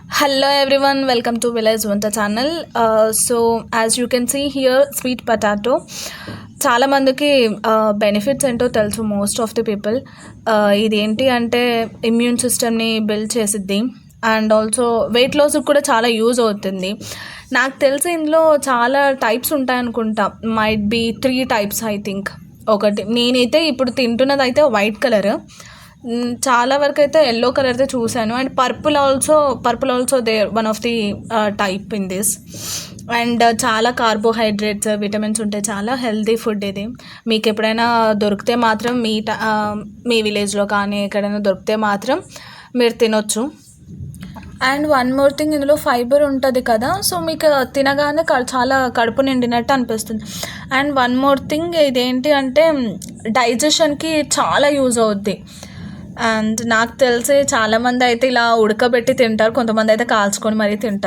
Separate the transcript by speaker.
Speaker 1: Hello everyone, welcome to Village Vanta channel. So as you can see here, sweet potato. చాలా మందికి benefits ఏంటో తెలుసు most of the people. ఇది ఏంటి అంటే ఇమ్యూన్ సిస్టమ్ని బిల్డ్ చేసిద్ది అండ్ ఆల్సో వెయిట్ లాస్కి కూడా చాలా యూజ్ అవుతుంది. నాకు తెలిసి ఇందులో చాలా టైప్స్ ఉంటాయనుకుంటా, might be 3 types I think. ఒకటి నేనైతే ఇప్పుడు తింటున్నది అయితే వైట్ కలర్, చాలా వరకు అయితే ఎల్లో కలర్తో చూశాను and purple also they one of the type in this. And చాలా కార్బోహైడ్రేట్స్ విటమిన్స్ ఉంటాయి, చాలా హెల్తీ ఫుడ్ ఇది. మీకు ఎప్పుడైనా దొరికితే మాత్రం మీ విలేజ్లో కానీ ఎక్కడైనా దొరికితే మాత్రం మీరు తినొచ్చు. అండ్ వన్ మోర్ థింగ్, ఇందులో ఫైబర్ ఉంటుంది కదా, సో మీకు తినగానే చాలా కడుపు నిండినట్టు అనిపిస్తుంది. అండ్ వన్ మోర్ థింగ్, ఇదేంటి అంటే డైజెషన్కి చాలా యూజ్ అవుద్ది. అండ్ నాకు తెలిసి చాలామంది అయితే ఇలా ఉడకబెట్టి తింటారు, కొంతమంది అయితే కాల్చుకొని మరీ తింటారు.